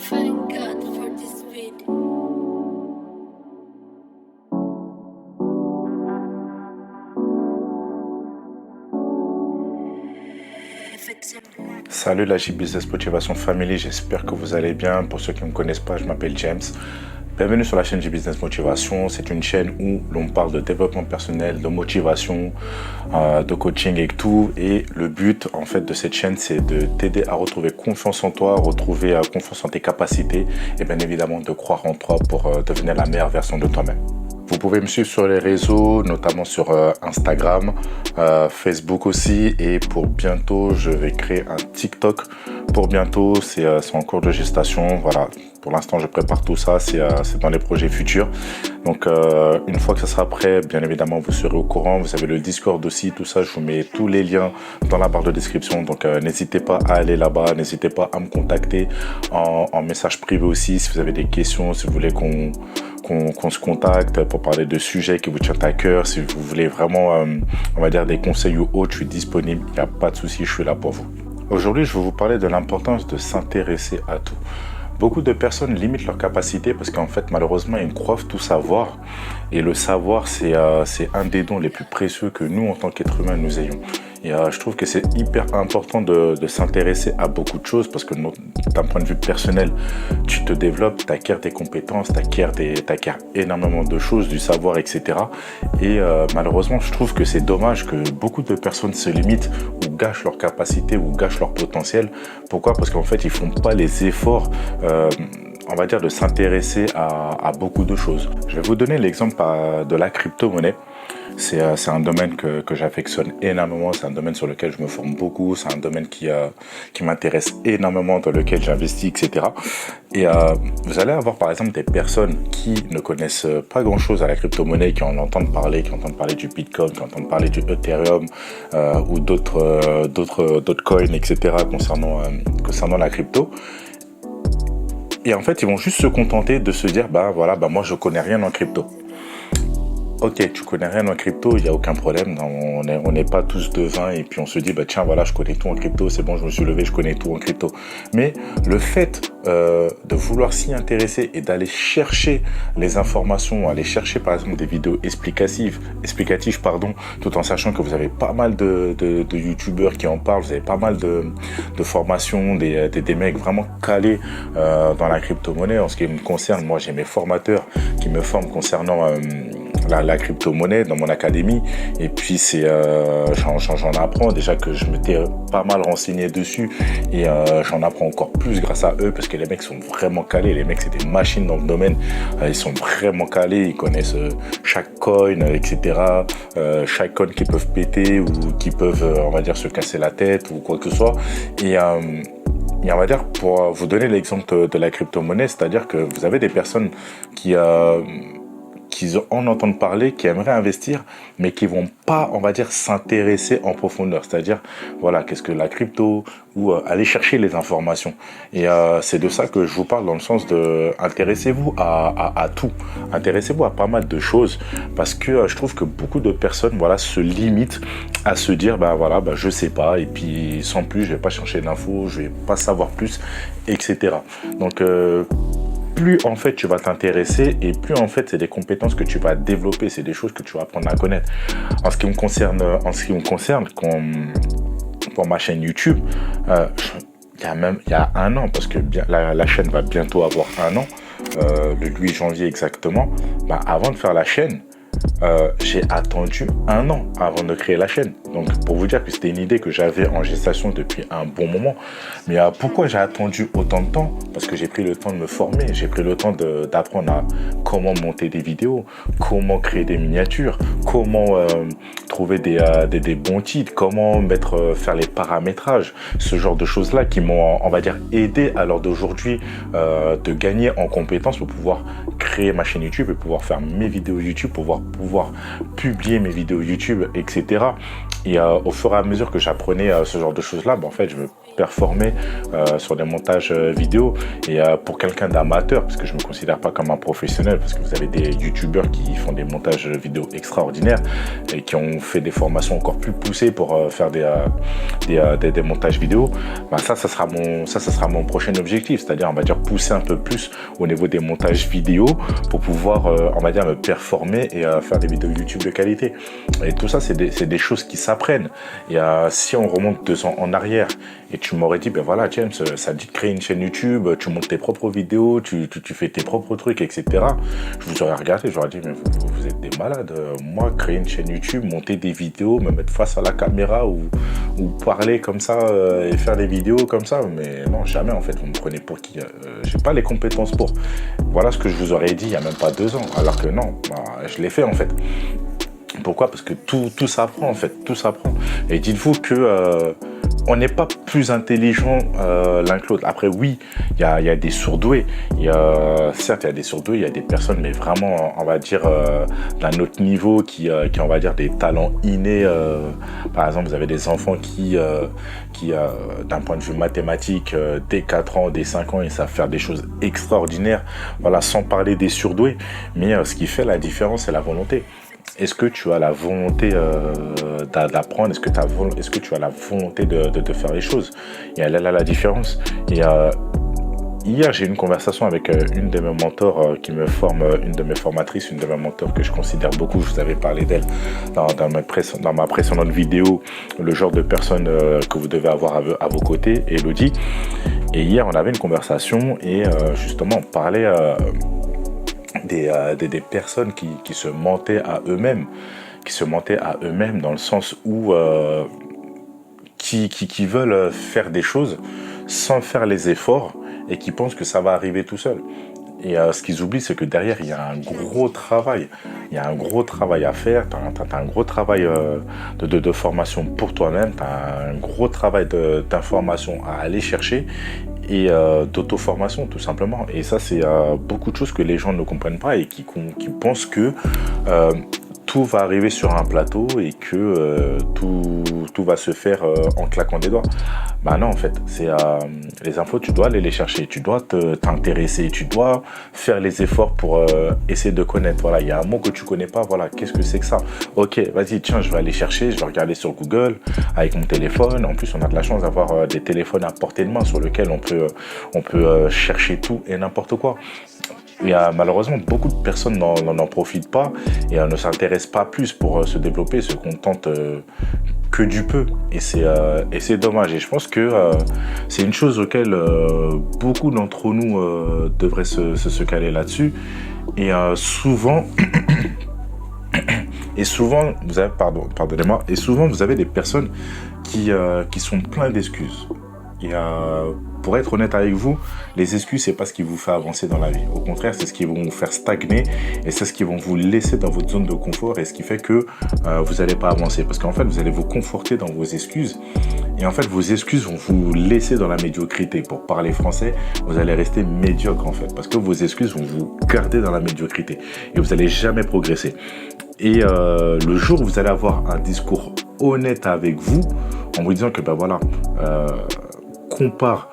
Thank God for this video. Salut la J-Business Motivation Family, j'espère que vous allez bien. Pour ceux qui ne me connaissent pas, je m'appelle James. Bienvenue sur la chaîne J-Business Motivation. C'est une chaîne où l'on parle de développement personnel, de motivation, de coaching et tout. Et le but en fait de cette chaîne, c'est de t'aider à retrouver confiance en toi, retrouver confiance en tes capacités et bien évidemment de croire en toi pour devenir la meilleure version de toi-même. Vous pouvez me suivre sur les réseaux, notamment sur Instagram, Facebook aussi. Et pour bientôt, je vais créer un TikTok. Pour bientôt, c'est en cours de gestation. Voilà, pour l'instant, je prépare tout ça. C'est dans les projets futurs. Donc, une fois que ça sera prêt, bien évidemment, vous serez au courant. Vous avez le Discord aussi, tout ça. Je vous mets tous les liens dans la barre de description. Donc, n'hésitez pas à aller là-bas. N'hésitez pas à me contacter en message privé aussi si vous avez des questions, si vous voulez qu'on se contacte pour parler de sujets qui vous tiennent à cœur. Si vous voulez vraiment, on va dire, des conseils ou autres, je suis disponible. Il n'y a pas de souci, je suis là pour vous. Aujourd'hui, je vais vous parler de l'importance de s'intéresser à tout. Beaucoup de personnes limitent leur capacité parce qu'en fait, malheureusement, ils croient tout savoir. Et le savoir, c'est un des dons les plus précieux que nous, en tant qu'êtres humains, nous ayons. Et je trouve que c'est hyper important de s'intéresser à beaucoup de choses parce que d'un point de vue personnel, tu te développes, tu acquiers tes compétences, tu acquiers énormément de choses, du savoir, etc. Et malheureusement, je trouve que c'est dommage que beaucoup de personnes se limitent ou gâchent leur capacité ou gâchent leur potentiel. Pourquoi ? Parce qu'en fait, ils font pas les efforts on va dire de s'intéresser à beaucoup de choses. Je vais vous donner l'exemple de la crypto-monnaie. C'est un domaine que j'affectionne énormément, c'est un domaine sur lequel je me forme beaucoup, c'est un domaine qui m'intéresse énormément, dans lequel j'investis, etc. Et vous allez avoir par exemple des personnes qui ne connaissent pas grand-chose à la crypto-monnaie, qui en entendent parler, du Bitcoin, qui entendent parler du Ethereum ou d'autres coins, etc. concernant la crypto. Et en fait, ils vont juste se contenter de se dire, moi je connais rien en crypto. Ok, tu connais rien en crypto, il n'y a aucun problème. On n'est pas tous devins et puis on se dit, tiens, voilà, je connais tout en crypto, c'est bon, je me suis levé, je connais tout en crypto. Mais le fait de vouloir s'y intéresser et d'aller chercher les informations, aller chercher par exemple des vidéos explicatives, tout en sachant que vous avez pas mal de youtubeurs qui en parlent, vous avez pas mal de formations, des mecs vraiment calés dans la crypto-monnaie. En ce qui me concerne, moi j'ai mes formateurs qui me forment concernant la crypto-monnaie dans mon académie, et puis j'en apprends déjà que je m'étais pas mal renseigné dessus, et j'en apprends encore plus grâce à eux parce que les mecs sont vraiment calés, les mecs c'est des machines dans le domaine, ils sont vraiment calés, ils connaissent chaque coin, etc. Chaque coin qu'ils peuvent péter ou qui peuvent on va dire se casser la tête ou quoi que ce soit. Et on va dire, pour vous donner l'exemple de la crypto-monnaie, c'est-à-dire que vous avez des personnes qui en entendent parler, qui aimeraient investir, mais qui vont pas, on va dire, s'intéresser en profondeur. C'est-à-dire, voilà, qu'est-ce que la crypto, ou aller chercher les informations. Et c'est de ça que je vous parle, dans le sens de intéressez-vous à tout. Intéressez-vous à pas mal de choses, parce que je trouve que beaucoup de personnes, voilà, se limitent à se dire, je sais pas, et puis sans plus, je vais pas chercher d'infos, je vais pas savoir plus, etc. Donc, plus en fait tu vas t'intéresser et plus en fait c'est des compétences que tu vas développer, c'est des choses que tu vas apprendre à connaître. En ce qui me concerne, pour ma chaîne YouTube, il y a un an, parce que la chaîne va bientôt avoir un an, le 8 janvier exactement, avant de faire la chaîne, j'ai attendu un an avant de créer la chaîne. Donc pour vous dire que c'était une idée que j'avais en gestation depuis un bon moment. Mais pourquoi j'ai attendu autant de temps ? Parce que j'ai pris le temps de me former, j'ai pris le temps d'apprendre à comment monter des vidéos, comment créer des miniatures, comment trouver des bons titres, comment faire les paramétrages, ce genre de choses-là qui m'ont, on va dire, aidé à l'heure d'aujourd'hui de gagner en compétences pour pouvoir créer ma chaîne YouTube et pouvoir faire mes vidéos YouTube, pouvoir publier mes vidéos YouTube, etc. Et au fur et à mesure que j'apprenais ce genre de choses-là, en fait, performer sur des montages vidéo. Et pour quelqu'un d'amateur, parce que je ne me considère pas comme un professionnel, parce que vous avez des youtubeurs qui font des montages vidéo extraordinaires et qui ont fait des formations encore plus poussées pour faire des montages vidéo, ben ça sera mon prochain objectif, c'est-à-dire on va dire pousser un peu plus au niveau des montages vidéo pour pouvoir on va dire me performer et faire des vidéos YouTube de qualité. Et tout ça c'est des choses qui s'apprennent. Et si on remonte 2 ans en arrière et tu m'aurais dit ben voilà James, ça te dit de créer une chaîne YouTube, tu montes tes propres vidéos, tu fais tes propres trucs, etc., je vous aurais regardé, j'aurais dit mais vous êtes des malades. Moi créer une chaîne YouTube, monter des vidéos, me mettre face à la caméra ou parler comme ça et faire des vidéos comme ça, mais non, jamais en fait, vous me prenez pour qui? J'ai pas les compétences pour. Voilà ce que je vous aurais dit il y a même pas 2 ans, alors que non, je l'ai fait en fait. Pourquoi? Parce que tout s'apprend en fait, tout s'apprend. Et dites-vous que on n'est pas plus intelligent l'un que l'autre. Après oui, il y a des surdoués. Certes, il y a des surdoués, il y a des personnes, mais vraiment, on va dire, d'un autre niveau qui on va dire, des talents innés. Par exemple, vous avez des enfants qui d'un point de vue mathématique, dès 4 ans, dès 5 ans, ils savent faire des choses extraordinaires. Voilà, sans parler des surdoués. Mais ce qui fait la différence, c'est la volonté. Est-ce que tu as la volonté d'apprendre? Est-ce que tu as la volonté de faire les choses? Et elle a la différence. Et hier, j'ai eu une conversation avec une de mes mentors qui me forme, une de mes formatrices, une de mes mentors que je considère beaucoup. Je vous avais parlé d'elle dans ma précédente vidéo, le genre de personne que vous devez avoir à vos côtés, Elodie. Et hier, on avait une conversation et justement, on parlait des personnes qui se mentaient à eux-mêmes, dans le sens où qui veulent faire des choses sans faire les efforts et qui pensent que ça va arriver tout seul. Et ce qu'ils oublient, c'est que derrière, il y a un gros travail. Il y a un gros travail à faire. Tu as un gros travail de formation pour toi-même. Tu as un gros travail d'information à aller chercher et d'auto-formation, tout simplement. Et ça, c'est beaucoup de choses que les gens ne comprennent pas et qui pensent que tout va arriver sur un plateau et que tout va se faire en claquant des doigts. Bah non, en fait, c'est les infos, tu dois aller les chercher, tu dois t'intéresser, tu dois faire les efforts pour essayer de connaître. Voilà, il y a un mot que tu connais pas, voilà, qu'est-ce que c'est que ça? Ok, vas-y, tiens, je vais aller chercher, je vais regarder sur Google avec mon téléphone. En plus, on a de la chance d'avoir des téléphones à portée de main sur lesquels on peut chercher tout et n'importe quoi. Et malheureusement, beaucoup de personnes n'en profitent pas et ne s'intéressent pas plus pour se développer, se contentent que du peu. Et c'est dommage. Et je pense que c'est une chose auquel beaucoup d'entre nous devraient se caler là-dessus. Et souvent, vous avez, pardonnez-moi, et souvent vous avez des personnes qui sont pleines d'excuses. Et pour être honnête avec vous, les excuses, c'est pas ce qui vous fait avancer dans la vie. Au contraire, c'est ce qui va vous faire stagner et c'est ce qui va vous laisser dans votre zone de confort et ce qui fait que vous n'allez pas avancer. Parce qu'en fait, vous allez vous conforter dans vos excuses et en fait, vos excuses vont vous laisser dans la médiocrité. Pour parler français, vous allez rester médiocre en fait parce que vos excuses vont vous garder dans la médiocrité et vous n'allez jamais progresser. Et le jour où vous allez avoir un discours honnête avec vous, en vous disant que ben voilà, compare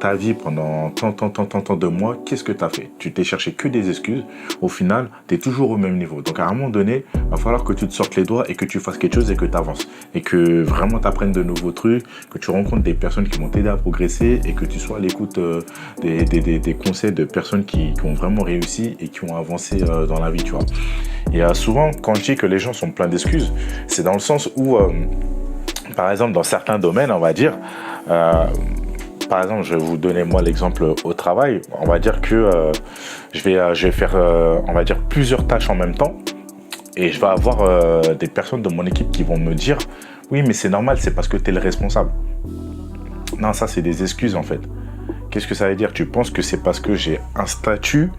ta vie pendant tant de mois, qu'est-ce que tu as fait? Tu t'es cherché que des excuses, au final, tu es toujours au même niveau. Donc à un moment donné, il va falloir que tu te sortes les doigts et que tu fasses quelque chose et que tu avances. Et que vraiment tu apprennes de nouveaux trucs, que tu rencontres des personnes qui vont t'aider à progresser et que tu sois à l'écoute des conseils de personnes qui ont vraiment réussi et qui ont avancé dans la vie, tu vois. Et souvent, quand je dis que les gens sont pleins d'excuses, c'est dans le sens où, par exemple, dans certains domaines, on va dire... par exemple, je vais vous donner moi l'exemple au travail. On va dire que je vais faire, on va dire, plusieurs tâches en même temps. Et je vais avoir des personnes de mon équipe qui vont me dire « Oui, mais c'est normal, c'est parce que tu es le responsable. » Non, ça, c'est des excuses, en fait. Qu'est-ce que ça veut dire? Tu penses que c'est parce que j'ai un statut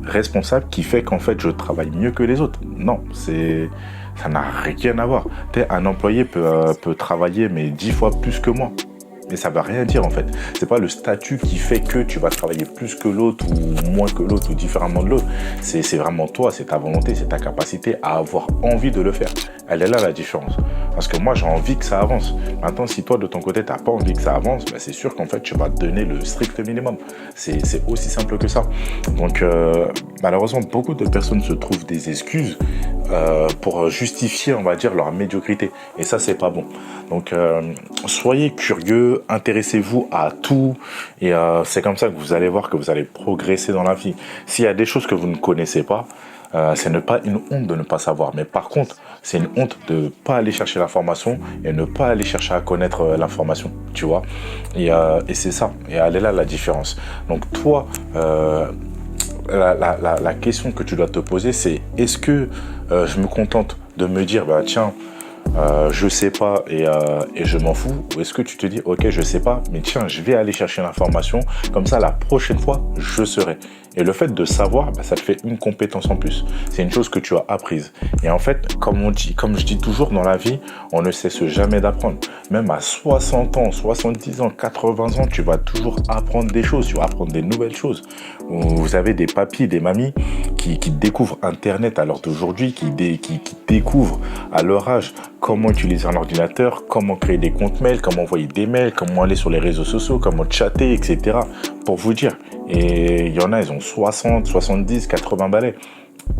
responsable qui fait qu'en fait, je travaille mieux que les autres? Non, ça n'a rien à voir. Un employé peut travailler, mais 10 fois plus que moi. Et ça ne veut rien dire en fait. C'est pas le statut qui fait que tu vas travailler plus que l'autre ou moins que l'autre ou différemment de l'autre. C'est vraiment toi, c'est ta volonté, c'est ta capacité à avoir envie de le faire. Elle est là la différence. Parce que moi j'ai envie que ça avance. Maintenant si toi de ton côté tu n'as pas envie que ça avance, c'est sûr qu'en fait tu vas te donner le strict minimum. C'est aussi simple que ça. Donc malheureusement beaucoup de personnes se trouvent des excuses pour justifier, on va dire, leur médiocrité. Et ça, c'est pas bon. Donc, soyez curieux, intéressez-vous à tout. Et c'est comme ça que vous allez voir que vous allez progresser dans la vie. S'il y a des choses que vous ne connaissez pas, c'est pas une honte de ne pas savoir. Mais par contre, c'est une honte de ne pas aller chercher l'information et ne pas aller chercher à connaître l'information. Tu vois. Et c'est ça. Et elle est là la différence. Donc, toi... La question que tu dois te poser, c'est est-ce que je me contente de me dire tiens, je sais pas et je m'en fous, ou est-ce que tu te dis ok je sais pas mais tiens je vais aller chercher l'information, comme ça la prochaine fois je saurai. Et le fait de savoir, ça te fait une compétence en plus. C'est une chose que tu as apprise. Et en fait, comme je dis toujours dans la vie, on ne cesse jamais d'apprendre. Même à 60 ans, 70 ans, 80 ans, tu vas toujours apprendre des choses. Tu vas apprendre des nouvelles choses. Vous avez des papis, des mamies qui découvrent Internet à l'heure d'aujourd'hui, qui découvrent à leur âge comment utiliser un ordinateur, comment créer des comptes mails, comment envoyer des mails, comment aller sur les réseaux sociaux, comment chatter, etc. Pour vous dire. Et il y en a, ils ont 60, 70, 80 balais.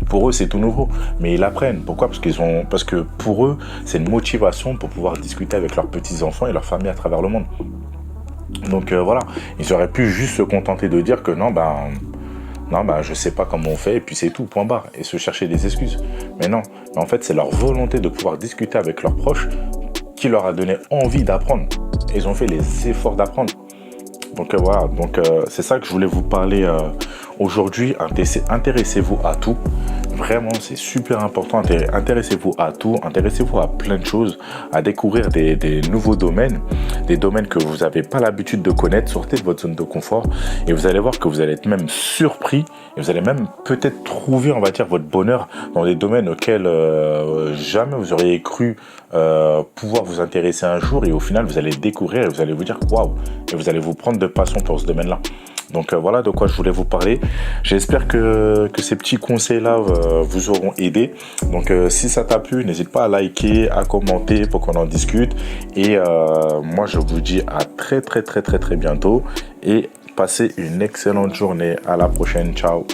Pour eux, c'est tout nouveau. Mais ils apprennent. Pourquoi ? Parce que pour eux, c'est une motivation pour pouvoir discuter avec leurs petits-enfants et leurs familles à travers le monde. Donc voilà, ils auraient pu juste se contenter de dire que non, je sais pas comment on fait et puis c'est tout, point barre. Et se chercher des excuses. Mais non, en fait, c'est leur volonté de pouvoir discuter avec leurs proches qui leur a donné envie d'apprendre. Ils ont fait les efforts d'apprendre. Donc voilà, c'est ça que je voulais vous parler aujourd'hui. Intéressez-vous à tout. Vraiment, c'est super important. Intéressez-vous à tout. Intéressez-vous à plein de choses, à découvrir des nouveaux domaines, des domaines que vous n'avez pas l'habitude de connaître. Sortez de votre zone de confort et vous allez voir que vous allez être même surpris et vous allez même peut-être trouver, on va dire, votre bonheur dans des domaines auxquels jamais vous auriez cru pouvoir vous intéresser un jour, et au final, vous allez découvrir et vous allez vous dire waouh, et vous allez vous prendre de passion pour ce domaine-là. Donc voilà de quoi je voulais vous parler. J'espère que ces petits conseils-là vous auront aidé. Donc si ça t'a plu, n'hésite pas à liker, à commenter pour qu'on en discute. Et moi, je vous dis à très bientôt. Et passez une excellente journée. À la prochaine. Ciao.